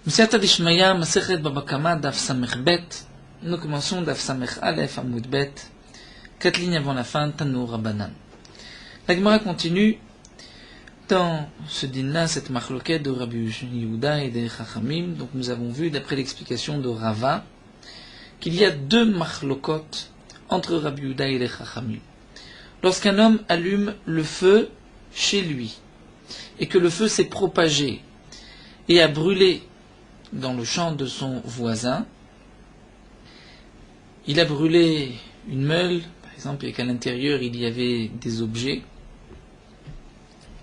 Msiata Dishmaya, Masechet Baba Kama, Daf Samech Bet. Nous commençons Daf Samech Aleph, Amoud Bet. 4 lignes avant la fin, Tanour Rabbanan. La Gemara continue dans ce din-là, cette marloquette de Rabbi Yehuda et des Chachamim. Donc nous avons vu, d'après l'explication de Rava, qu'il y a 2 marlokot entre Rabbi Yehuda et les Chachamim. Lorsqu'un homme allume le feu chez lui, et que le feu s'est propagé et a brûlé dans le champ de son voisin, il a brûlé une meule, par exemple, et qu'à l'intérieur il y avait des objets,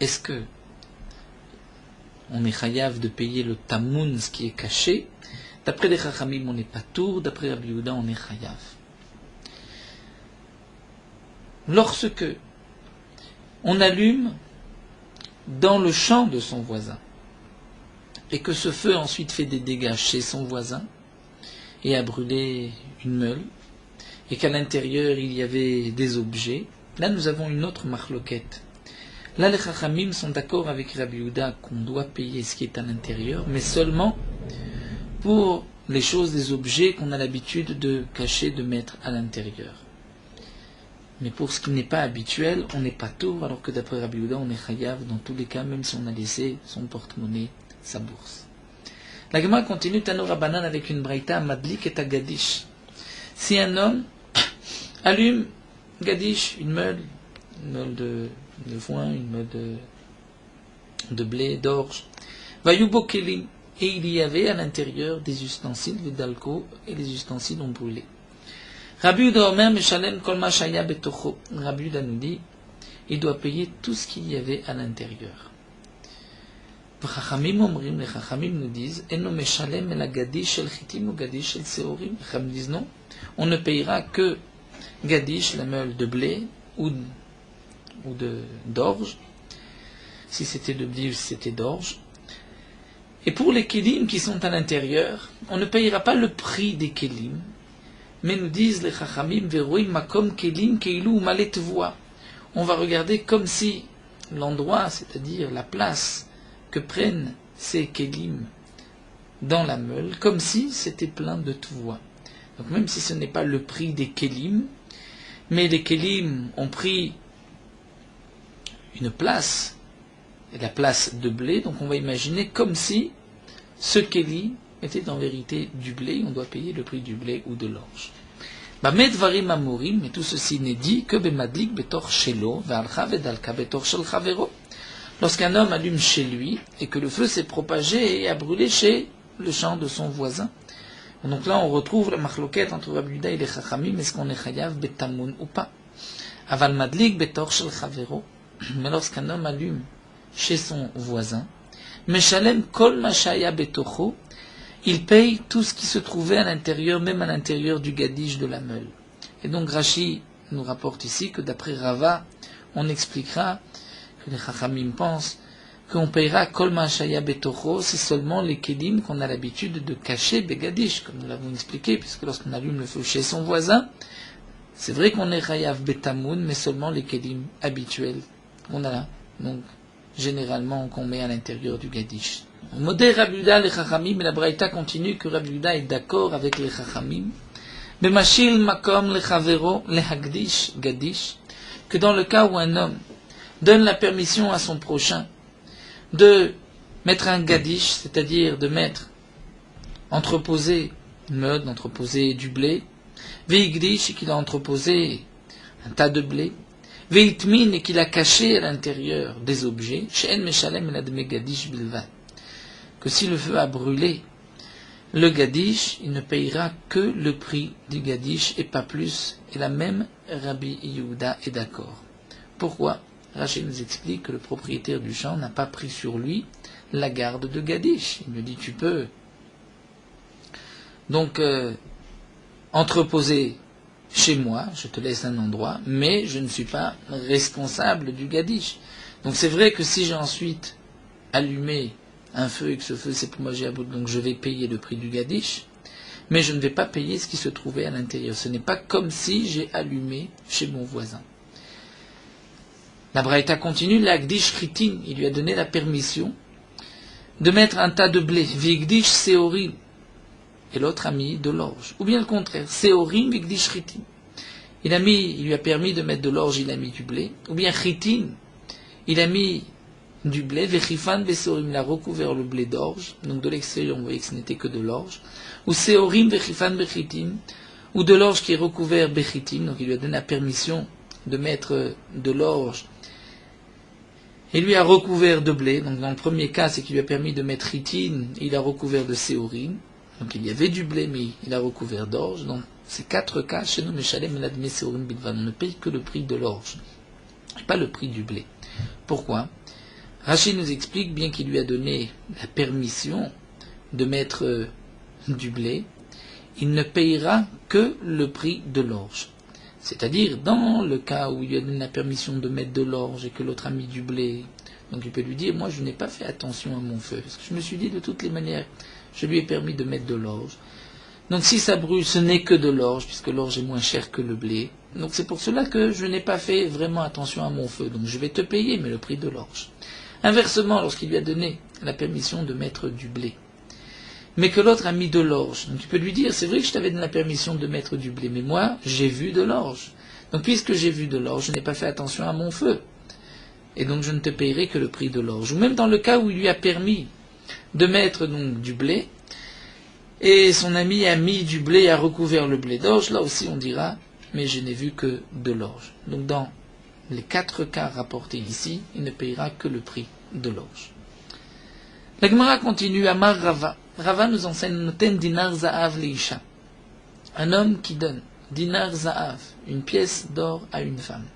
est-ce que on est chayav de payer le tamoun, ce qui est caché? D'après les Chachamim, on n'est pas tour, d'après Rabbi Yehuda, on est chayav. Lorsque on allume dans le champ de son voisin, et que ce feu ensuite fait des dégâts chez son voisin, et a brûlé une meule, et qu'à l'intérieur il y avait des objets, là nous avons une autre marloquette. Là les Chachamim sont d'accord avec Rabbi Yehuda qu'on doit payer ce qui est à l'intérieur, mais seulement pour les choses, des objets qu'on a l'habitude de cacher, de mettre à l'intérieur. Mais pour ce qui n'est pas habituel, on n'est pas tour, alors que d'après Rabbi Yehuda, on est chayav dans tous les cas, même si on a laissé son porte-monnaie, sa bourse. La Gemara continue, Tanour Rabbanan, avec une braïta, Madlik et Gadish. Si un homme allume Gadish, une meule de foin, une meule de blé, d'orge, Vayubo Kelim, et il y avait à l'intérieur des ustensiles, Vidalko, et les ustensiles ont brûlé. Rabbi Yehuda Omer Meshalem Kol Ma Shaya Betocho. Rabbi Yehuda nous dit, il doit payer tout ce qu'il y avait à l'intérieur. Les Chachamim nous disent, Eno Meshalem El Gadish El Chitim ou Gadish El Seorim. Les Chachamim disent non, on ne payera que Gadish, la meule de blé ou d'orge, si c'était de blé ou si c'était d'orge. Et pour les kelim qui sont à l'intérieur, on ne payera pas le prix des kelim, mais nous disent les Chachamim, Veroim Makom Kelim Keilu Malet Voix. On va regarder comme si l'endroit, c'est-à-dire la place que prennent ces kelim dans la meule, comme si c'était plein de voix. Donc même si ce n'est pas le prix des kelim, mais les kelim ont pris une place, et la place de blé, donc on va imaginer comme si ce kelim était en vérité du blé, on doit payer le prix du blé ou de l'orge. Mais tout ceci n'est dit que bemadlik betor shelo ve'alcha vedalka betor shel chavero. Lorsqu'un homme allume chez lui et que le feu s'est propagé et a brûlé chez le champ de son voisin. Donc là on retrouve la machloquette entre Rabbi Yehuda et les Chachamim, est-ce qu'on est chayav betamoun ou pas? Aval madlik betor shel chavero. Mais lorsqu'un homme allume chez son voisin, meshalem kol ma shaya betocho, il paye tout ce qui se trouvait à l'intérieur, même à l'intérieur du gadish de la meule. Et donc Rashi nous rapporte ici que d'après Rava, on expliquera que les Chachamim pensent qu'on payera kol ma'ashaya betocho, c'est seulement les kelim qu'on a l'habitude de cacher begadish, comme nous l'avons expliqué, puisque lorsqu'on allume le feu chez son voisin, c'est vrai qu'on est chayav betamoun, mais seulement les kelim habituels qu'on a, donc généralement qu'on met à l'intérieur du gadish. Modé Rabbi Yehuda les Chachamim, et la Braïta continue que Rabbi Yehuda est d'accord avec les Chachamim. Bemashil makom le chavero le hagdish gadish, que dans le cas où un homme donne la permission à son prochain de mettre un gadish, c'est-à-dire de mettre, entreposer une meule, d'entreposer du blé, veigdish, et qu'il a entreposé un tas de blé, veitmin, et qu'il a caché à l'intérieur des objets, she'en meshalem el adme gadish bilvad, que si le feu a brûlé le gadish, il ne payera que le prix du gadish et pas plus. Et là même, Rabbi Yehuda est d'accord. Pourquoi? Rachel nous explique que le propriétaire du champ n'a pas pris sur lui la garde de gadish. Il me dit, tu peux donc entreposer chez moi, je te laisse un endroit, mais je ne suis pas responsable du gadish. Donc c'est vrai que si j'ai ensuite allumé un feu et que ce feu c'est pour moi j'ai à bout, donc je vais payer le prix du gadish, mais je ne vais pas payer ce qui se trouvait à l'intérieur. Ce n'est pas comme si j'ai allumé chez mon voisin. La Braïta continue, l'Agdish Ritin, il lui a donné la permission de mettre un tas de blé, vigdish seorim, et l'autre a mis de l'orge. Ou bien le contraire, seorim vigdish chitin. Il lui a permis de mettre de l'orge, il a mis du blé. Ou bien chitin, il a mis du blé, vechifan beseorim, il a recouvert le blé d'orge. Donc de l'extérieur, on voyait que ce n'était que de l'orge. Ou seorim vechifan bechitin, ou de l'orge qui est recouvert bechitin, donc il lui a donné la permission de mettre de l'orge. Et lui a recouvert de blé. Donc dans le premier cas, c'est qu'il lui a permis de mettre chitin, il a recouvert de seorim. Donc il y avait du blé, mais il a recouvert d'orge. Donc ces 4 cas, chez nous, Meshalem Eladme Seorim Bilvan, on ne paye que le prix de l'orge, pas le prix du blé. Pourquoi? Rachid nous explique, bien qu'il lui a donné la permission de mettre du blé, il ne payera que le prix de l'orge. C'est-à-dire, dans le cas où il lui a donné la permission de mettre de l'orge et que l'autre a mis du blé, donc il peut lui dire, moi je n'ai pas fait attention à mon feu, parce que je me suis dit de toutes les manières, je lui ai permis de mettre de l'orge. Donc si ça brûle, ce n'est que de l'orge, puisque l'orge est moins cher que le blé. Donc c'est pour cela que je n'ai pas fait vraiment attention à mon feu. Donc je vais te payer, mais le prix de l'orge. Inversement, lorsqu'il lui a donné la permission de mettre du blé, mais que l'autre a mis de l'orge, donc tu peux lui dire, c'est vrai que je t'avais donné la permission de mettre du blé, mais moi, j'ai vu de l'orge. Donc puisque j'ai vu de l'orge, je n'ai pas fait attention à mon feu. Et donc je ne te payerai que le prix de l'orge. Ou même dans le cas où il lui a permis de mettre donc du blé, et son ami a mis du blé et a recouvert le blé d'orge, là aussi on dira, mais je n'ai vu que de l'orge. Donc dans les 4 cas rapportés ici, il ne payera que le prix de l'orge. La Gemara continue, Amar Rava. Rava nous enseigne, Noten dinar za'av leisha. Un homme qui donne dinar za'av, une pièce d'or à une femme.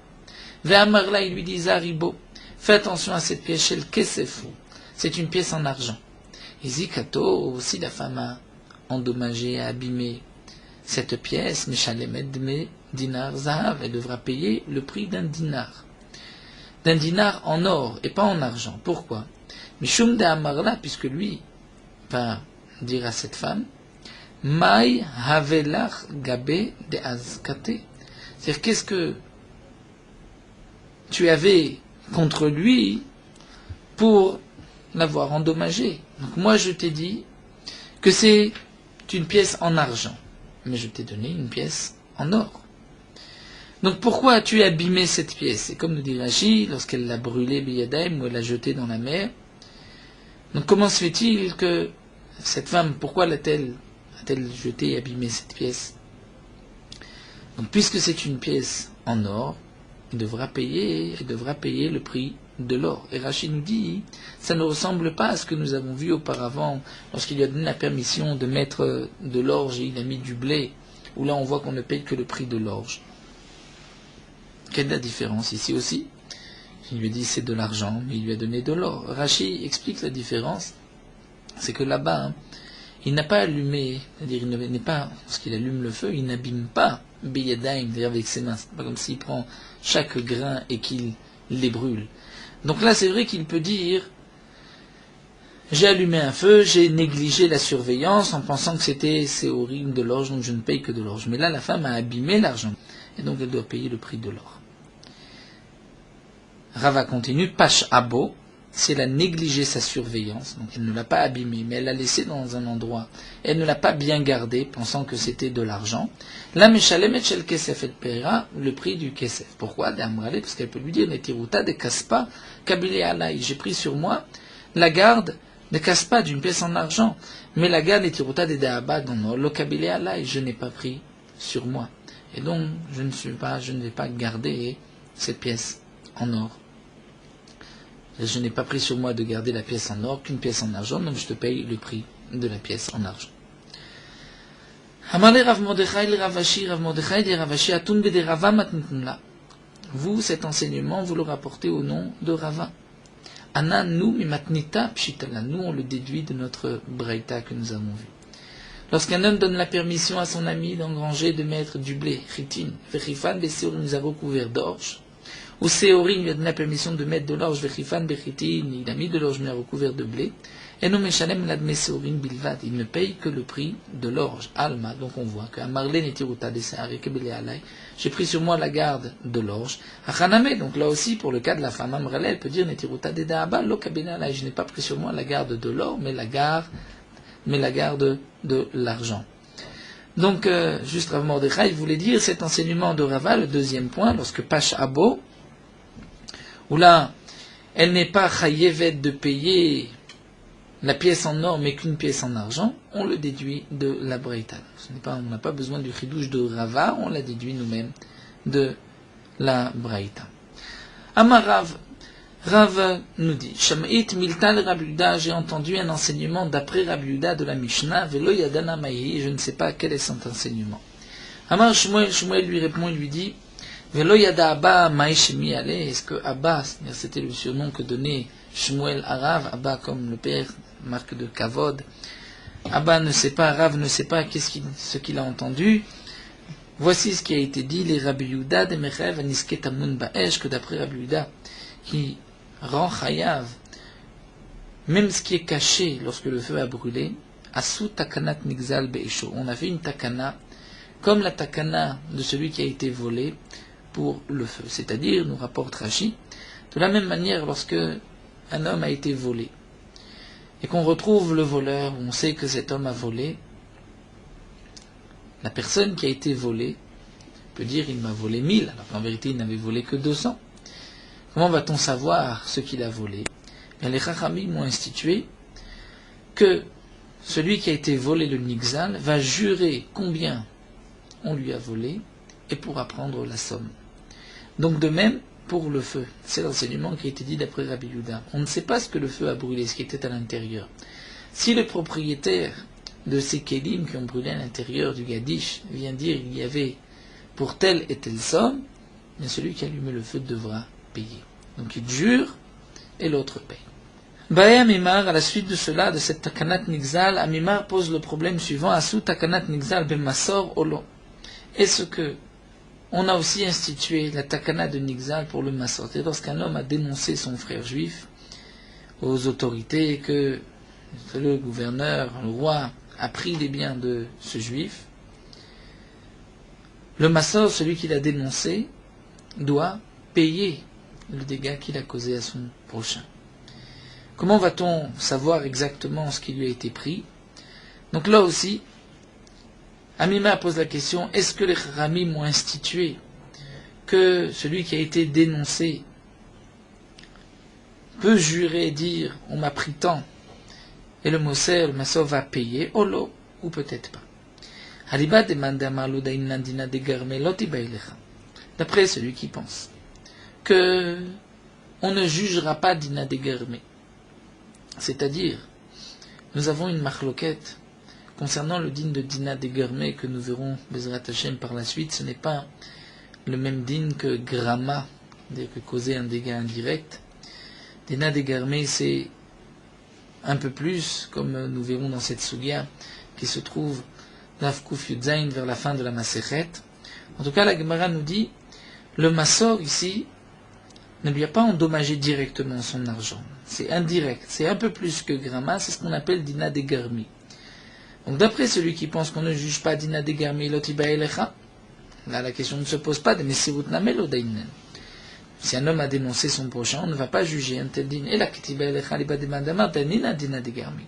Ve'amarla, il lui dit, Zaribo, fais attention à cette pièce, shel kesefu. C'est une pièce en argent. Et zikato, si la femme a endommagé, a abîmé cette pièce, Meshalemet me dinar zahav, elle devra payer le prix d'un dinar. D'un dinar en or et pas en argent. Pourquoi? Mishum de Amarla, puisque lui va dire à cette femme, Mai havelach gabe de azkate. C'est-à-dire, qu'est-ce que tu avais contre lui pour l'avoir endommagé? Donc moi je t'ai dit que c'est une pièce en argent, mais je t'ai donné une pièce en or. Donc pourquoi as-tu abîmé cette pièce? Et comme nous dit Rachid, lorsqu'elle l'a brûlée biyadaim, ou elle l'a jetée dans la mer, donc comment se fait-il que cette femme, pourquoi a-t-elle jeté et abîmé cette pièce? Donc puisque c'est une pièce en or, elle devra payer le prix de l'or. Et Rachid nous dit, ça ne ressemble pas à ce que nous avons vu auparavant, lorsqu'il lui a donné la permission de mettre de l'orge et il a mis du blé, où là on voit qu'on ne paye que le prix de l'orge. Quelle est la différence ici aussi? Il lui a dit c'est de l'argent, mais il lui a donné de l'or. Rachid explique la différence, c'est que là-bas, il n'a pas allumé, c'est-à-dire il n'est pas, lorsqu'il allume le feu, il n'abîme pas biyadaim, c'est-à-dire avec ses mains. C'est pas comme s'il prend chaque grain et qu'il les brûle. Donc là, c'est vrai qu'il peut dire, j'ai allumé un feu, j'ai négligé la surveillance en pensant que c'était séorim de l'orge, donc je ne paye que de l'orge. Mais là, la femme a abîmé l'argent, et donc elle doit payer le prix de l'or. Rava continue, Pash Abo, si elle a négligé sa surveillance, donc elle ne l'a pas abîmé, mais elle l'a laissé dans un endroit, elle ne l'a pas bien gardé, pensant que c'était de l'argent, la Meshalemet shel kesef et paiera le prix du kesef. Pourquoi? Parce qu'elle peut lui dire, Netiruta de kaspa kabile alai, j'ai pris sur moi la garde de kaspa, d'une pièce en argent, mais la garde Netiruta de daaba, non, lo kabile alai, je n'ai pas pris sur moi. Et donc, je ne vais pas garder cette pièce en or. Je n'ai pas pris sur moi de garder la pièce en or qu'une pièce en argent, donc je te paye le prix de la pièce en argent. Vous, cet enseignement, vous le rapportez au nom de Rava. Ana, nous, mimatnita pshitala. Nous, on le déduit de notre braïta que nous avons vu. Lorsqu'un homme donne la permission à son ami d'engranger, de mettre du blé, chitin, vechifan, beseorim, nous avons couvert d'orge, ou séorim, il a donné la permission de mettre de l'orge, vechifan, bechitin, il a mis de l'orge, mais il a recouvert de blé, Et nous meshalem l'adme seorim bilvad, il ne paye que le prix de l'orge. Alma, donc on voit qu'un marlé netiruta deseare kebele alay, j'ai pris sur moi la garde de l'orge. Achaname, donc là aussi pour le cas de la femme, Amrele, elle peut dire netiruta de daaba lo kabele alay, je n'ai pas pris sur moi la garde de l'or, mais la garde de l'argent. Donc, juste Rav Mordechai voulait dire cet enseignement de Rava, le deuxième point, lorsque Pash Abo, où là, elle n'est pas chayevet de payer la pièce en or, mais qu'une pièce en argent, on le déduit de la Breita. On n'a pas besoin du chidouche de Rava, on l'a déduit nous-mêmes de la Breita. Amarav, Rav nous dit, Sham'it miltal Rabbi Yehuda, j'ai entendu un enseignement d'après Rabbi Yehuda de la Mishnah, Velo yadana maïhi, je ne sais pas quel est son enseignement. Amar Shmuel lui répond, il lui dit, Velo yada Abba maïshemi ale, est-ce que Abba, c'était le surnom que donnait Shmuel à Rav, Abba comme le père, marque de Kavod, Abba ne sait pas, Rav ne sait pas ce qu'il a entendu. Voici ce qui a été dit, les Rabbi Yehuda de Mechev nisket amun ba'esh, que d'après Rabbi Yehuda, qui rend chayav, même ce qui est caché lorsque le feu a brûlé, asu takanat nigzal be'esho. On a fait une takana, comme la takana de celui qui a été volé pour le feu. C'est-à-dire, nous rapporte Rashi, de la même manière, lorsque un homme a été volé, et qu'on retrouve le voleur, on sait que cet homme a volé, la personne qui a été volée peut dire, il m'a volé 1000, alors qu'en vérité, il n'avait volé que 200. Comment va-t-on savoir ce qu'il a volé? Bien, les Chachamim ont institué que celui qui a été volé le Nigzal va jurer combien on lui a volé et pourra prendre la somme. Donc de même pour le feu. C'est l'enseignement qui a été dit d'après Rabbi Yehuda. On ne sait pas ce que le feu a brûlé, ce qui était à l'intérieur. Si le propriétaire de ces kélim qui ont brûlé à l'intérieur du Gadish vient dire qu'il y avait pour telle et telle somme, bien celui qui a allumé le feu devra payer. Donc il jure et l'autre paye. Bae Amimar, à la suite de cela, de cette takanat nigzal, Amimar pose le problème suivant, Asu takanat nigzal ben masor olo. Est-ce que on a aussi institué la takana de nigzal pour le masor? C'est lorsqu'un homme a dénoncé son frère juif aux autorités que le gouverneur, le roi, a pris les biens de ce juif, le masor, celui qui l'a dénoncé, doit payer le dégât qu'il a causé à son prochain. Comment va-t-on savoir exactement ce qui lui a été pris? Donc là aussi, Amima pose la question, est-ce que les Ramim ont institué que celui qui a été dénoncé peut jurer et dire, on m'a pris tant, et le Masor va payer, olo, ou peut-être pas. D'après celui qui pense que on ne jugera pas d'ina dégarmé. C'est-à-dire, nous avons une marloquette concernant le din de dina dégarmé que nous verrons Bezrat Hashem par la suite. Ce n'est pas le même din que gramma, c'est-à-dire que causer un dégât indirect. Dina dégarmé, c'est un peu plus, comme nous verrons dans cette sugya qui se trouve d'Afkuf Yudzain vers la fin de la Masechet. En tout cas, la Gemara nous dit, le Masor ici ne lui a pas endommagé directement son argent. C'est indirect, c'est un peu plus que gramma, c'est ce qu'on appelle dina degarmi. Donc d'après celui qui pense qu'on ne juge pas dina degarmi lotiba elecha, là la question ne se pose pas de mesirut namelo dainen. Si un homme a dénoncé son prochain, on ne va pas juger un tel din. Et la ketiba elecha liba demandama danina dina degarmi.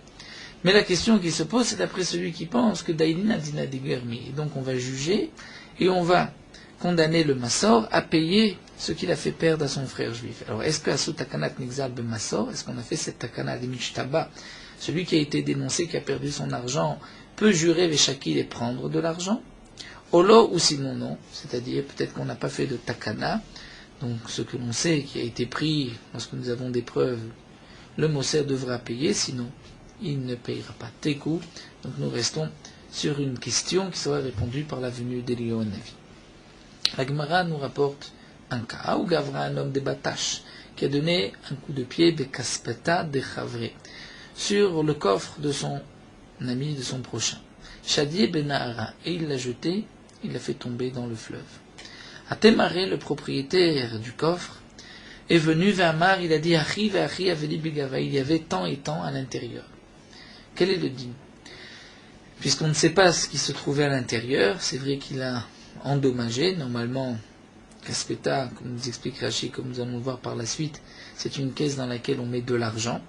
Mais la question qui se pose, c'est d'après celui qui pense que dainina dina degarmi. Et donc on va juger et on va condamner le Masor à payer ce qu'il a fait perdre à son frère juif. Alors, est-ce que Asu Takanat Nigzal ben Masor, est-ce qu'on a fait cette Takana de Mishtaba, celui qui a été dénoncé, qui a perdu son argent, peut jurer Veshakil et prendre de l'argent? Olo ou sinon non, c'est-à-dire peut-être qu'on n'a pas fait de Takana, donc ce que l'on sait qui a été pris, lorsque nous avons des preuves, le Moser devra payer, sinon il ne payera pas. Tekou, donc nous restons sur une question qui sera répondue par la venue d'Eliyahu Navi. La Gemara nous rapporte un cas où Gavra, un homme de Batash, qui a donné un coup de pied de Kaspeta de Chavre sur le coffre de son ami, de son prochain. Shadié Benahara, et il l'a jeté, il l'a fait tomber dans le fleuve. Atémaré, le propriétaire du coffre, est venu vers Mar, il a dit Achi, Achi, Aveli Begava, il y avait tant et tant à l'intérieur. quel est le din? Puisqu'on ne sait pas ce qui se trouvait à l'intérieur, c'est vrai qu'il a endommagé, normalement, Kaspeta, comme nous explique Rashi, comme nous allons voir par la suite, c'est une caisse dans laquelle on met de l'argent.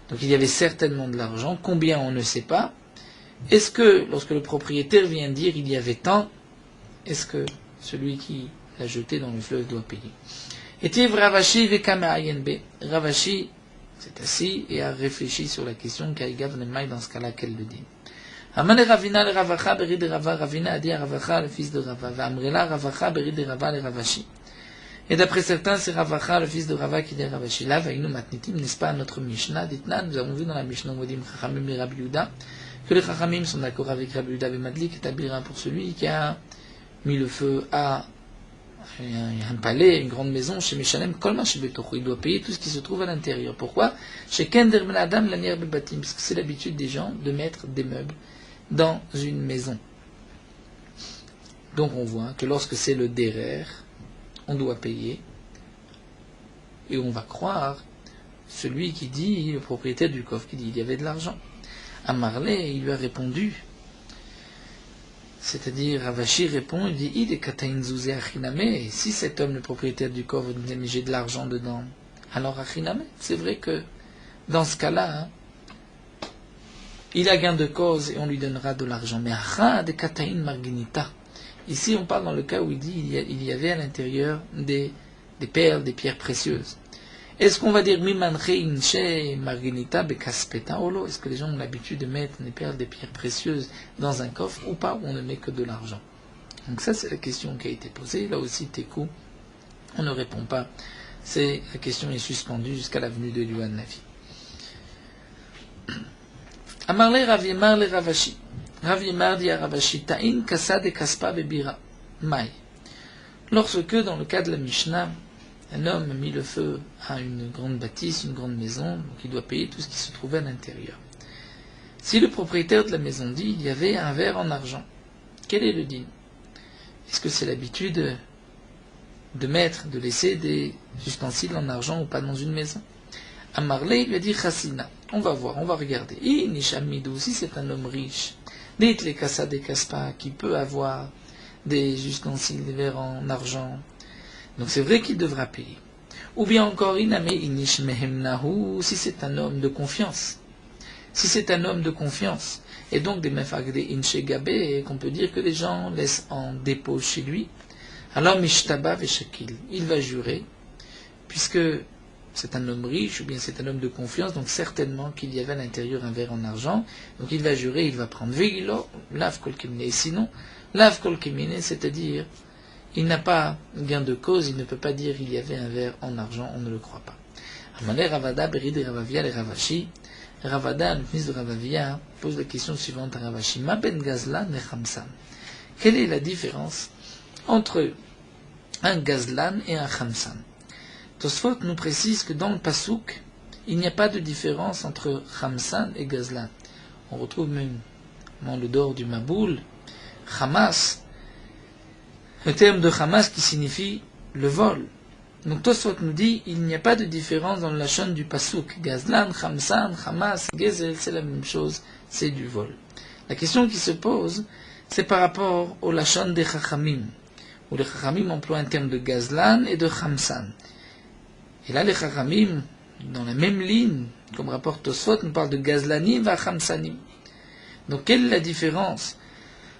Donc il y avait certainement de l'argent, combien on ne sait pas. Est-ce que, lorsque le propriétaire vient dire il y avait tant, est-ce que celui qui l'a jeté dans le fleuve doit payer? Et Ravashi Ravashi s'est assis et a réfléchi sur la question Kaigav Nemaï dans ce cas-là, qu'elle le dit. Amane Ravina le Ravacha Beri de Rava, Ravina a dit à Ravacha le fils de Rava, Vamrela Ravacha Beri de Rava le Ravashi. Et d'après certains, c'est Ravacha le fils de Rava qui dit Ravashi. Là, Vainu Matnitim, n'est-ce pas notre Mishnah? Ditna, nous avons vu dans la Mishnah Modim Chachamim et Rabbi Yehuda que les Chachamim sont d'accord avec Rabbi Yehuda et Madlik et Abira pour celui qui a mis le feu à un palais, une grande maison, chez Meshalem, Kolma chez Betocho. Il doit payer tout ce qui se trouve à l'intérieur. Pourquoi? Chez Kender Ben Adam, l'anière Bebatim, parce que c'est l'habitude des gens de mettre des meubles dans une maison. Donc on voit que lorsque c'est le derer, on doit payer, et on va croire celui qui dit, le propriétaire du coffre, qui dit il y avait de l'argent. À Marley, il lui a répondu, c'est-à-dire Ravashi répond, il dit il est kataïn zouzé achiname, si cet homme, le propriétaire du coffre, dit mais j'ai de l'argent dedans, alors achiname, c'est vrai que dans ce cas-là, il a gain de cause et on lui donnera de l'argent. Mais acha de kataïn marginita. Ici, on parle dans le cas où il dit il y avait à l'intérieur des perles, des pierres précieuses. Est-ce qu'on va dire mimanche inche marginita bekaspeta olo? Est-ce que les gens ont l'habitude de mettre des perles, des pierres précieuses dans un coffre ou pas, où on ne met que de l'argent? Donc ça, c'est la question qui a été posée. Là aussi, Tekou, on ne répond pas. La question est suspendue jusqu'à la venue de Yuan Navi. Amarle Rav Yemar le Ravashi. Rav Yemar dit à Ravashi, Ta'in kasa de kaspa bebira. Maï. Lorsque, dans le cas de la Mishnah, un homme a mis le feu à une grande bâtisse, une grande maison, donc il doit payer tout ce qui se trouvait à l'intérieur. Si le propriétaire de la maison dit, il y avait un verre en argent, quel est le din? Est-ce que c'est l'habitude de laisser des ustensiles en argent ou pas dans une maison? Amarle, il lui a dit Chassina. On va voir, on va regarder. Si c'est un homme riche, dites les kassa des kaspa, qui peut avoir des ustensiles, des verres en argent, donc c'est vrai qu'il devra payer. Ou bien encore, iname inish mehemnahu, si c'est un homme de confiance. Si c'est un homme de confiance, et donc des mefagde inche gabe, qu'on peut dire que les gens laissent en dépôt chez lui, alors mishtaba veshakil, il va jurer, puisque c'est un homme riche, ou bien c'est un homme de confiance, donc certainement qu'il y avait à l'intérieur un verre en argent, donc il va jurer, il va prendre Vegilo, Lav Kol Kimine, et sinon, Lav Kol Kimine, c'est-à-dire, il n'a pas gain de cause, il ne peut pas dire il y avait un verre en argent, on ne le croit pas. Amane Ravada, Berid et Ravavia, les Ravashi, Ravada, le fils de Ravavia, pose la question suivante à Ravashi, Ma ben Gazlan et Khamsan. Quelle est la différence entre un Gazlan et un Khamsan? Tosfot nous précise que dans le Passouk, il n'y a pas de différence entre Khamsan et Gazlan. On retrouve même dans le dor du Maboul, Hamas, le terme de Hamas qui signifie le vol. Donc Tosfot nous dit il n'y a pas de différence dans la chaîne du Passouk. Gazlan, Khamsan, Hamas, Gezel, c'est la même chose, c'est du vol. La question qui se pose, c'est par rapport au Lachon des Chachamim, où les Chachamim emploient un terme de Gazlan et de Khamsan. Et là, les Chachamim, dans la même ligne, comme rapporte Tosfot, nous parlent de Gazlanim et Khamsanim. Donc, quelle est la différence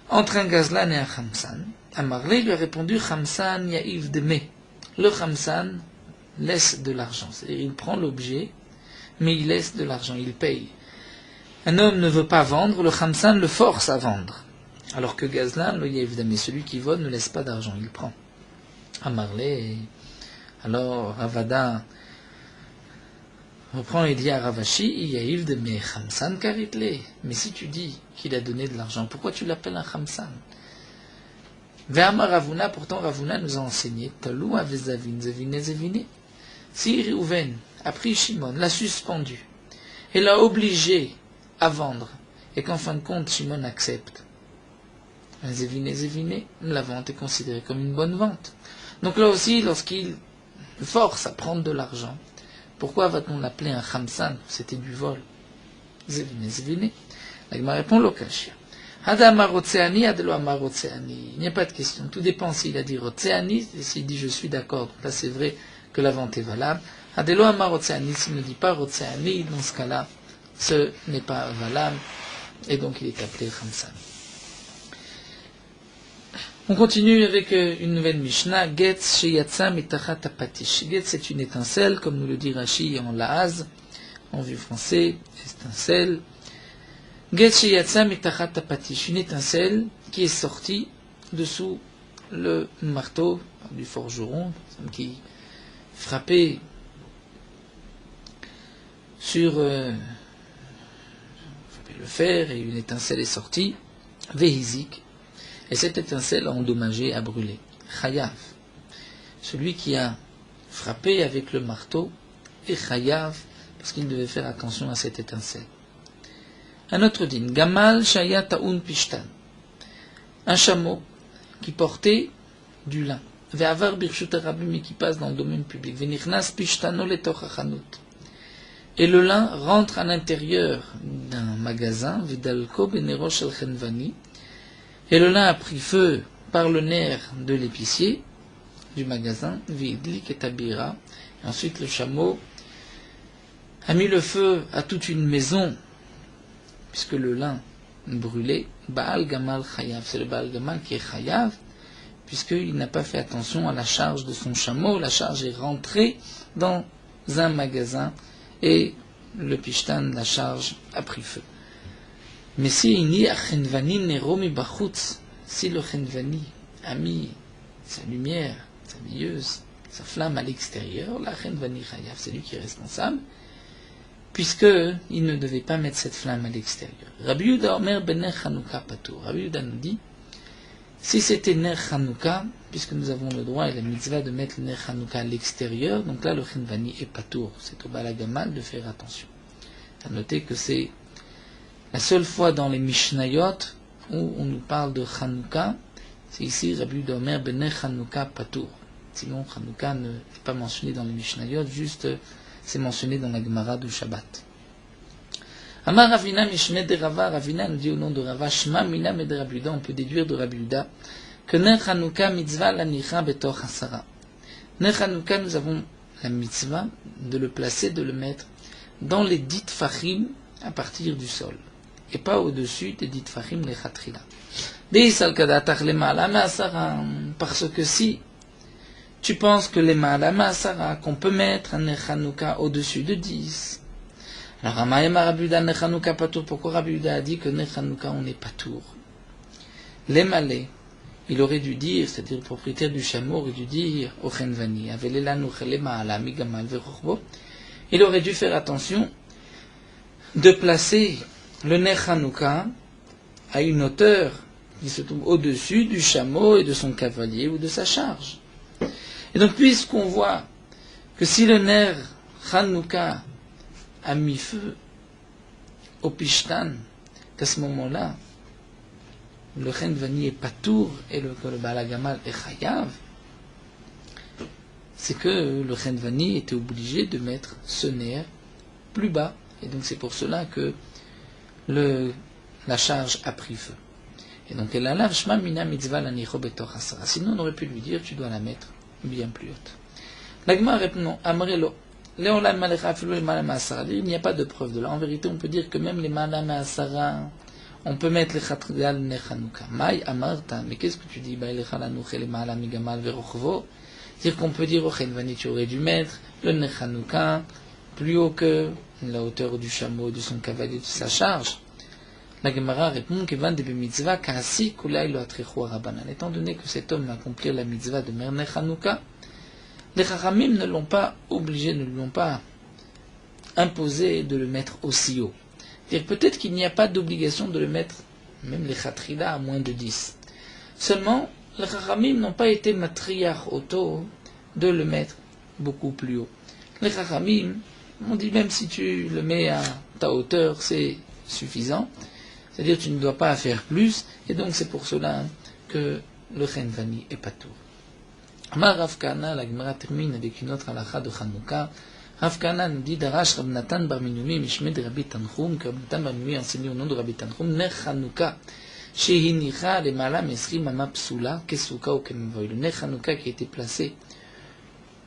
entre un Gazlan et un Khamsan? Amarle lui a répondu Khamsan ya'iv deme. Le Khamsan laisse de l'argent. C'est-à-dire, il prend l'objet, mais il laisse de l'argent, il paye. Un homme ne veut pas vendre, le Khamsan le force à vendre. Alors que Gazlan, le ya'iv deme, celui qui vole ne laisse pas d'argent, il prend. Amarle. Alors, Ravada reprend et dit à Ravashi, Yaïv de mes Khamsan karitle. Mais si tu dis qu'il a donné de l'argent, pourquoi tu l'appelles un Khamsan? Ve'amar Ravuna, pourtant Ravuna nous a enseigné, Talou avezavin, zavine, zavine. Si Reuven a pris Shimon, l'a suspendu, et l'a obligé à vendre, et qu'en fin de compte Shimon accepte, zavine, la vente est considérée comme une bonne vente. Donc là aussi, lorsqu'il force à prendre de l'argent, pourquoi va-t-on l'appeler un Khamsan? C'était du vol. Zevine, Zevine. La Gemara répond Lokashia. Hada amar Rotseani, Adelo amar Rotseani. Il n'y a pas de question. Tout dépend s'il a dit Rotseani, et s'il dit je suis d'accord. Donc là, c'est vrai que la vente est valable. Adelo amar Rotseani, s'il ne dit pas Rotseani, dans ce cas-là, ce n'est pas valable. Et donc, il est appelé Khamsan. On continue avec une nouvelle Mishnah. Getz sheyatsa mitachat apatish. Getz, c'est une étincelle, comme nous le dit Rashi en Laaz, en vieux français, étincelle. Getz sheyatsa mitachat apatish. Une étincelle qui est sortie dessous le marteau du forgeron, qui frappait sur le fer, et une étincelle est sortie. Vehizik. Et cette étincelle a endommagé, a brûlé. Chayav, celui qui a frappé avec le marteau, est chayav, parce qu'il devait faire attention à cette étincelle. Un autre din, Gamal Shaya Taun Pishtan, un chameau qui portait du lin. Ve'avar Birshut Rabim, mais qui passe dans le domaine public. Ve'nichnas Pishtano letoch hachanut. Et le lin rentre à l'intérieur d'un magasin, Vidalko benero shel chenvani. Et le lin a pris feu par le nerf de l'épicier du magasin, Vidlik et Tabira. Et ensuite le chameau a mis le feu à toute une maison, puisque le lin brûlait. Baal Gamal Chayav, c'est le Baal Gamal qui est Chayav, puisqu'il n'a pas fait attention à la charge de son chameau. La charge est rentrée dans un magasin et le Pishtan, la charge, a pris feu. Mais si le Chenvani a mis sa lumière, sa veilleuse, sa flamme à l'extérieur, la Chenvani Chayav, c'est lui qui est responsable, puisqu'il ne devait pas mettre cette flamme à l'extérieur. Rabbi Yehuda Omer ben Ner Chanukah Patour. Rabbi Yehuda nous dit, si c'était Ner Chanukah, puisque nous avons le droit et la mitzvah de mettre le Ner Chanukah à l'extérieur, donc là le Chenvani est Patour. C'est au Baal HaGamal de faire attention. À noter que c'est la seule fois dans les Mishnayot où on nous parle de Chanukah, c'est ici Rabbi Yehuda Omer ben Ner Chanukah Patour. Sinon, Chanukah n'est pas mentionné dans les Mishnayot, juste c'est mentionné dans la Gemara du Shabbat. Amar Ravina Mishme de Rava, Ravina nous dit au nom de Rava, Shma Mina me de Rabbi Yehuda, on peut déduire de Rabbi Yehuda que Ner Chanukah mitzvah lanicha betoch hasara. Ner Chanukah, nous avons la mitzvah de le placer, de le mettre dans les dites fachim à partir du sol, et pas au-dessus des dites fachim les chatrila. Parce que si tu penses que les ma'alama asara, qu'on peut mettre un Ner Chanukah au-dessus de 10, alors Amayama Rabbi Yehuda Ner Chanukah patour, pourquoi Rabbi Yehuda a dit que Ner Chanukah on n'est pas tour? Les malais, il aurait dû dire, c'est-à-dire le propriétaire du chameau aurait dû dire au Chenvani, il aurait dû faire attention de placer le Ner Chanukah à une hauteur qui se trouve au-dessus du chameau et de son cavalier ou de sa charge. Et donc, puisqu'on voit que si le Ner Chanukah a mis feu au Pishtan, qu'à ce moment-là, le Chenvani est patour et le Baal HaGamal est Chayav, c'est que le Chenvani était obligé de mettre ce nerf plus bas. Et donc c'est pour cela que la charge a pris feu. Et donc elle a la Shma Mina Mitzvah Lanicho Betoch Hasara. Sinon on aurait pu lui dire tu dois la mettre bien plus haute. L'Agma répond non, Amrelo. Il n'y a pas de preuve de là. En vérité, on peut dire que même les Malam Asara, on peut mettre les Khatrigal Ner Chanukah. Maï Amarta, mais qu'est-ce que tu dis? Les Malam Gamal Verochvo. C'est-à-dire qu'on peut dire au Chenvani, tu aurais dû mettre le Ner Chanukah plus haut que la hauteur du chameau, de son cavalier, de sa charge. La Gemara répond que de mitzvah kasi kulai lo atrechu rabanan. Étant donné que cet homme a accompli la mitzvah de Ner Chanukah, les Chachamim ne l'ont pas obligé, ne l'ont pas imposé de le mettre aussi haut. C'est-à-dire peut-être qu'il n'y a pas d'obligation de le mettre, même les Khatrila, à moins de 10. Seulement, les Chachamim n'ont pas été matriarches auto de le mettre beaucoup plus haut. Les Chachamim ont dit même si tu le mets à ta hauteur, c'est suffisant. C'est-à-dire tu ne dois pas faire plus, et donc c'est pour cela que le Chenvani est patour. Amar Rav Kahana, la Gemara termine avec une autre halakha de Chanukah. Rav Kahana nous dit Darash Rab Natan Bar Minumi Mishme de Rabbi Tanchum, que Rab Natan Bar Minumi enseigne au nom de Rabbi Tanchum, Ner Chanouka, Shehinicha Lemala Mesri Mama Psula, Kesuka ou Kemavoy. Le Ner Chanouka qui a été placé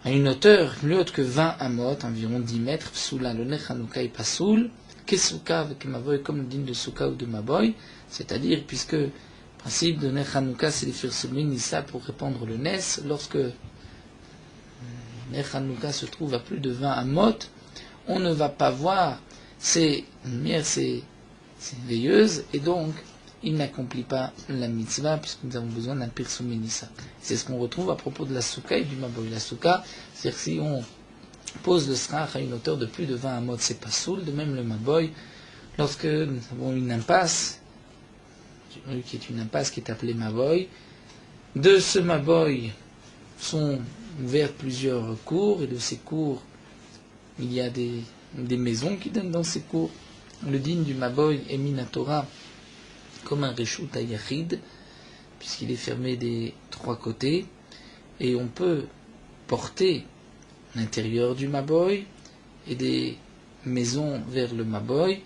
à une hauteur plus haute que 20 amot, environ 10 mètres, Psula. Le Ner Chanouka est pas soul, Kesuka avec Kemavoy, comme le digne de Souka ou de Maboy, c'est-à-dire, puisque le principe de Ner Chanouka c'est de faire celui Nissa pour répandre le Nes, lorsque Ner Chanouka se trouve à plus de 20 amot, on ne va pas voir ces lumières, ces veilleuses, et donc il n'accomplit pas la mitzvah, puisque nous avons besoin d'un Pirsum Nissa. C'est ce qu'on retrouve à propos de la Souka et du Maboy. La Souka, c'est-à-dire si on pose le srach à une hauteur de plus de 20 amot, c'est pas soul. De même le Maboy, lorsque nous avons une impasse, qui est une impasse qui est appelée Maboy, de ce Maboy sont ouvertes plusieurs cours, et de ces cours, il y a des maisons qui donnent dans ces cours. Le digne du Maboy est Minatora comme un Reshut Ayachid, puisqu'il est fermé des 3 côtés, et on peut porter l'intérieur du Maboy et des maisons vers le Maboy,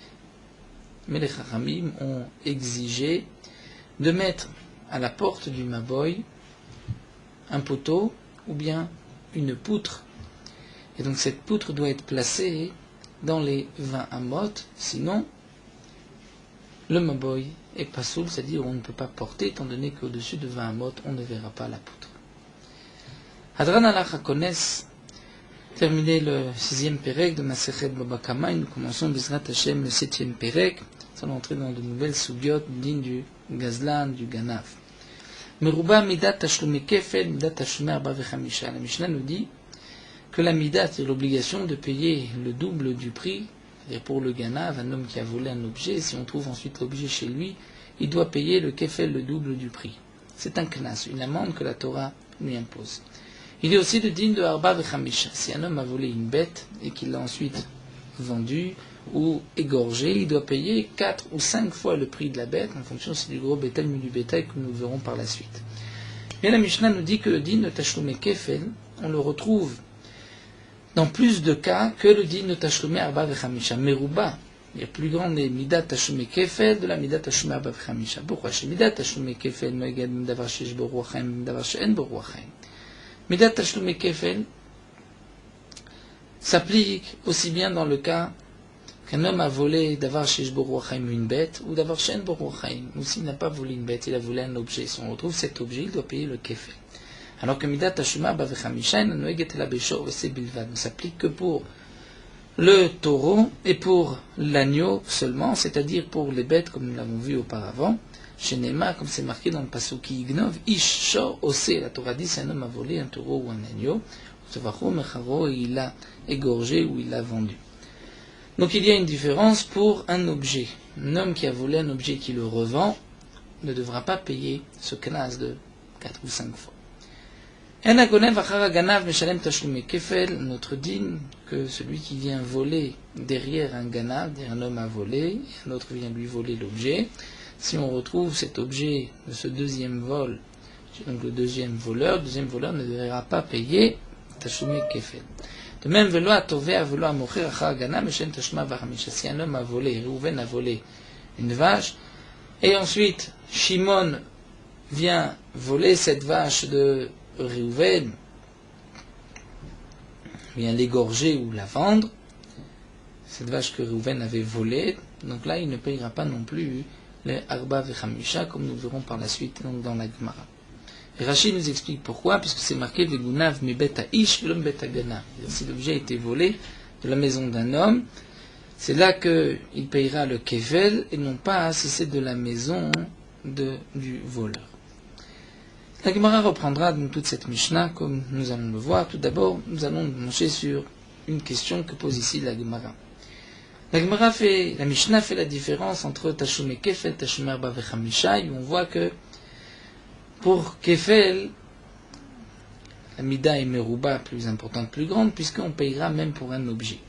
mais les Chachamim ont exigé de mettre à la porte du Maboy un poteau ou bien une poutre. Et donc cette poutre doit être placée dans les 20 amot, sinon le Maboy est pas soul, c'est-à-dire on ne peut pas porter, étant donné qu'au-dessus de 20 amot, on ne verra pas la poutre. Hadran Alach HaKones, terminé le 6e Perek de Masechet Baba Kama, nous commençons Bizrat Hashem le 7e Perek, nous allons entrer dans de nouvelles sougiotes dignes du Gazlan, du Ganav. Meruba Midat Tashlumi Kefel, Midat Tashlumi Arba Vechamisha. La Mishnah nous dit que la Midat, c'est l'obligation de payer le double du prix. C'est-à-dire pour le Ganav, un homme qui a volé un objet, si on trouve ensuite l'objet chez lui, il doit payer le Kefel, le double du prix. C'est un knas, une amende que la Torah lui impose. Il est aussi le digne de Arba Vechamisha. Si un homme a volé une bête et qu'il l'a ensuite vendue ou égorgée, il doit payer 4 ou 5 fois le prix de la bête, en fonction si c'est du gros bétail ou du bétail, que nous verrons par la suite. Mais la Mishnah nous dit que le digne de Tashlumé Kefel, on le retrouve dans plus de cas que le din de Tashlumé Arba Vechamisha. Meruba, il y a plus grande des Midat Tashlumé Kefel de la Midat Tashlumé Arba Vechamisha. Pourquoi? Chez Midat Tashlumé Kefel, Noegad Davar Shesh Boruachem, Davar She'en Boruachem. Midat Tashlumé Kefel s'applique aussi bien dans le cas qu'un homme a volé Davar Shesh Boruachem une bête, ou Davar She'en Boruachem, ou s'il n'a pas volé une bête, il a volé un objet. Si on retrouve cet objet, il doit payer le Kefel. Alors que Midat Tashlumé Arba Vechamisha ne s'applique que pour le taureau et pour l'agneau seulement, c'est-à-dire pour les bêtes comme nous l'avons vu auparavant. Chez Nema, comme c'est marqué dans le passage qui Ignov, Ish Shor Ose, la Torah dit, si un homme a volé un taureau ou un agneau, et il l'a égorgé ou il l'a vendu. Donc il y a une différence pour un objet. Un homme qui a volé un objet qui le revend ne devra pas payer ce knas de 4 ou 5 fois. Notre dîne, que celui qui vient voler derrière un ganav, un homme a volé, et un autre vient lui voler l'objet, si on retrouve cet objet de ce deuxième vol, donc le deuxième voleur ne devra pas payer Tashumé Kefel. De même, si un homme a volé, Reuven a volé une vache, et ensuite Shimon vient voler cette vache de Reuven, vient l'égorger ou la vendre, cette vache que Reuven avait volée, donc là il ne payera pas non plus les Arba Vechamisha, comme nous verrons par la suite donc dans la Gemara. Et Rashi nous explique pourquoi, puisque c'est marqué Vegunav mi bet ha'ish v'lo bet haganav. Si l'objet a été volé de la maison d'un homme, c'est là qu'il payera le kevel et non pas si c'est de la maison du voleur. La Gemara reprendra donc toute cette Mishnah comme nous allons le voir. Tout d'abord, nous allons nous pencher sur une question que pose ici la Gemara. La Mishnah fait la différence entre Tashumé Kefel, Tashumé Arba Vechamisha, et on voit que pour Kefel, la Mida est Meruba plus importante, plus grande, puisqu'on payera même pour un objet.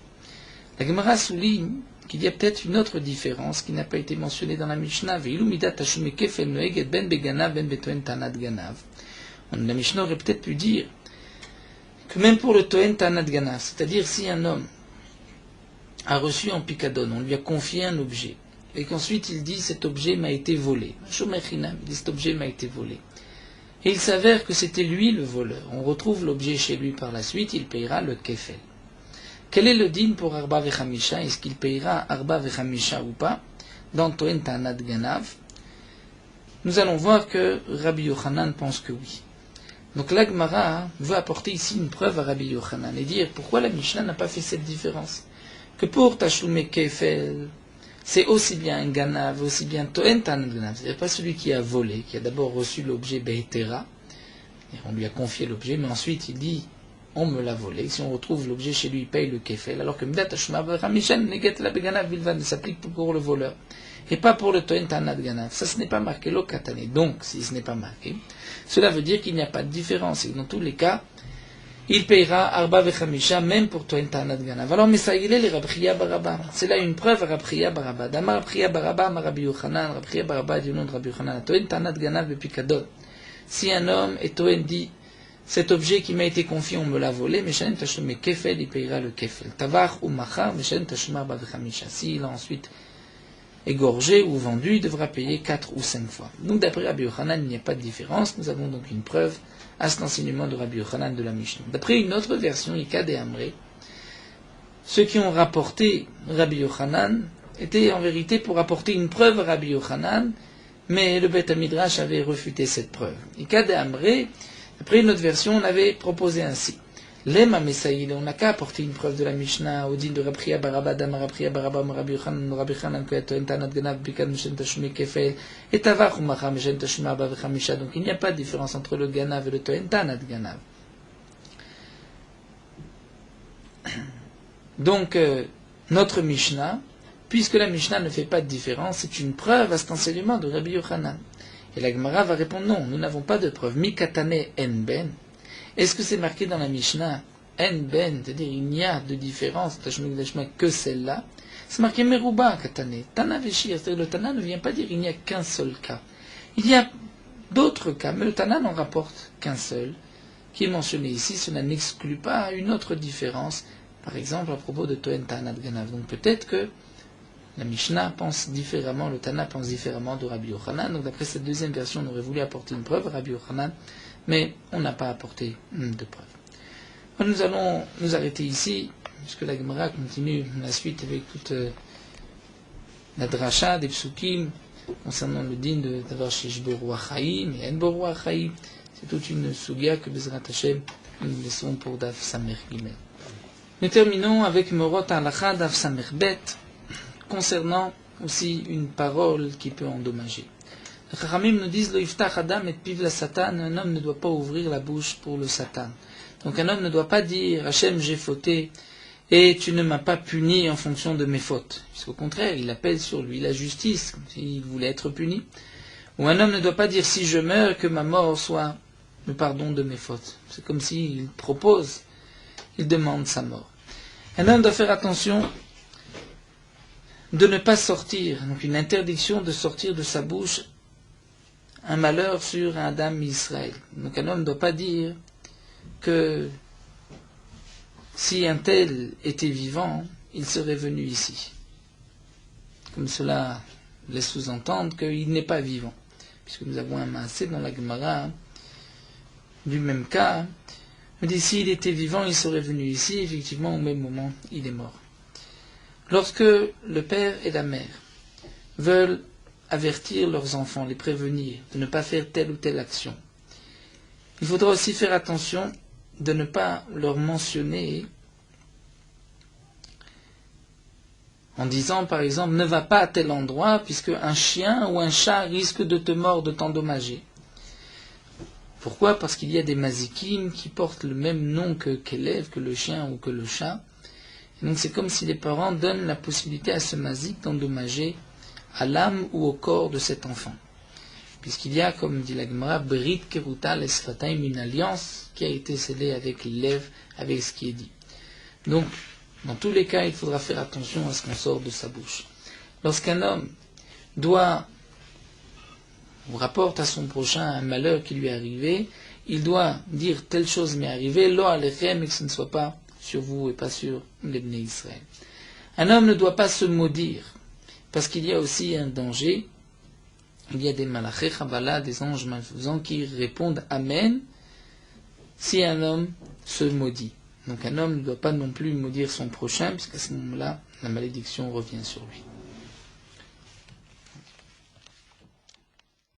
La Gemara souligne qu'il y a peut-être une autre différence qui n'a pas été mentionnée dans la Mishnah. Ve'ilu Mida Tashumé Kefel noeget ben beganav ben betoen tanat ganav. La Mishnah aurait peut-être pu dire que même pour le Toen Tanat Ganav, c'est-à-dire si un homme a reçu en picadon, on lui a confié un objet, et qu'ensuite il dit cet objet m'a été volé, il dit cet objet m'a été volé, et il s'avère que c'était lui le voleur, on retrouve l'objet chez lui par la suite, il payera le kefel. Quel est le din pour Arba Vechamisha? Est-ce qu'il payera Arba Vechamisha ou pas dans Toen Tanat Ganav? Nous allons voir que Rabbi Yochanan pense que oui. Donc l'Agmara veut apporter ici une preuve à Rabbi Yochanan et dire pourquoi la Mishnah n'a pas fait cette différence. Que pour Tashlume Kefel, c'est aussi bien un Ganav, aussi bien Toen Tanat Ganav, c'est-à-dire pas celui qui a volé, qui a d'abord reçu l'objet Behetera, et on lui a confié l'objet, mais ensuite il dit on me l'a volé, si on retrouve l'objet chez lui, il paye le Kefel, alors que Midat Tashma Ramishan Neget la Beganav Bilvan ne s'applique pour le voleur, et pas pour le Toen Tanat Ganav. Ça, ce n'est pas marqué lo Katane. Donc, si ce n'est pas marqué, cela veut dire qu'il n'y a pas de différence, et que dans tous les cas, il payera Arba Vechamisha, même pour Toen Tanat Ganav. Alors, mais ça, il est les Rabchia Baraba. C'est là une preuve à Rabchia Baraba. Damar Rabchia Baraba, Rabbi Yochanan, Rabchia Baraba du nom de Rabbi Yochanan, Toen Tanat Ganav et Pikadon. Si un homme et Toen dit, cet objet qui m'a été confié, on me l'a volé, mais Shalem Tashlume Kefel, il payera le Kefel. Tavar ou Machar, mais Shalem Tashlume Arba Vechamisha. S'il a ensuite égorgé ou vendu, il devra payer 4 ou 5 fois. Donc d'après Rabbi Yochanan, il n'y a pas de différence. Nous avons donc une preuve à cet enseignement de Rabbi Yochanan de la Mishnah. D'après une autre version, Ika de Amré, ceux qui ont rapporté Rabbi Yochanan étaient en vérité pour apporter une preuve à Rabbi Yochanan, mais le Beth Midrash avait refuté cette preuve. Ika de Amré, d'après une autre version, on avait proposé ainsi. Lema Mesaïl, on n'a qu'à apporter une preuve de la Mishnah au din de Rabchia Baraba, Dama Rabchia Baraba, Rabbi Yochanan, Koyato, Tanat Ganav, Bikad Meshen Tashumi Kefel, et Tavach ou Macha Meshen Tashumi Arba Vechamisha. Donc il n'y a pas de différence entre le Ganav et le Toen Tanat Ganav. Donc notre Mishnah, puisque la Mishnah ne fait pas de différence, c'est une preuve à cet enseignement de Rabbi Yochanan. Et la Gemara va répondre non, nous n'avons pas de preuve. Mikatane en ben. Est-ce que c'est marqué dans la Mishnah en ben, c'est-à-dire il n'y a de différence que celle-là? C'est marqué Meruba Katane. Tana Veshir, c'est-à-dire le Tana ne vient pas dire il n'y a qu'un seul cas. Il y a d'autres cas, mais le Tana n'en rapporte qu'un seul, qui est mentionné ici. Cela n'exclut pas une autre différence, par exemple à propos de Toen Tanat Ganav. Donc peut-être que la Mishnah pense différemment, le Tana pense différemment de Rabbi Yochanan. Donc d'après cette deuxième version, on aurait voulu apporter une preuve à Rabbi Yochanan, mais on n'a pas apporté de preuve. Nous allons nous arrêter ici, puisque la Gemara continue la suite avec toute la dracha des psukim concernant le din de Davar Shesh Beru Achaim et En Beru Achaim. C'est toute une sugia que Bezrat Hashem nous laissons pour Daf Samer Gimel. Nous terminons avec Morot Halacha Daf Samer Bet, concernant aussi une parole qui peut endommager. Les Chachamim nous disent, Lo iftach adam et piv la satan, un homme ne doit pas ouvrir la bouche pour le Satan. Donc un homme ne doit pas dire, Hachem, j'ai fauté, et tu ne m'as pas puni en fonction de mes fautes. Puisqu'au contraire, il appelle sur lui la justice, comme s'il voulait être puni. Ou un homme ne doit pas dire, si je meurs, que ma mort soit le pardon de mes fautes. C'est comme s'il propose, il demande sa mort. Un homme doit faire attention de ne pas sortir, donc une interdiction de sortir de sa bouche un malheur sur un Adam Israël. Donc un homme ne doit pas dire que si un tel était vivant, il serait venu ici. Comme cela laisse sous-entendre qu'il n'est pas vivant. Puisque nous avons un maasé dans la Gemara du même cas. On dit s'il était vivant, il serait venu ici. Effectivement, au même moment, il est mort. Lorsque le père et la mère veulent avertir leurs enfants, les prévenir de ne pas faire telle ou telle action, il faudra aussi faire attention de ne pas leur mentionner en disant par exemple ne va pas à tel endroit puisque un chien ou un chat risque de te mordre, de t'endommager. Pourquoi? Parce qu'il y a des mazikim qui portent le même nom qu'élève, que le chien ou que le chat. Et donc c'est comme si les parents donnent la possibilité à ce mazik d'endommager à l'âme ou au corps de cet enfant. Puisqu'il y a, comme dit la Gemara, Brit Keruta Lesfataim, une alliance qui a été scellée avec l'élève, avec ce qui est dit. Donc, dans tous les cas, il faudra faire attention à ce qu'on sort de sa bouche. Lorsqu'un homme doit ou rapporte à son prochain un malheur qui lui est arrivé, il doit dire telle chose m'est arrivée, lo alechem, et que ce ne soit pas sur vous et pas sur les Bnei Israël. Un homme ne doit pas se maudire, parce qu'il y a aussi un danger. Il y a des malachei chabala, des anges malfaisants qui répondent Amen si un homme se maudit. Donc un homme ne doit pas non plus maudire son prochain, puisqu'à ce moment-là, la malédiction revient sur lui.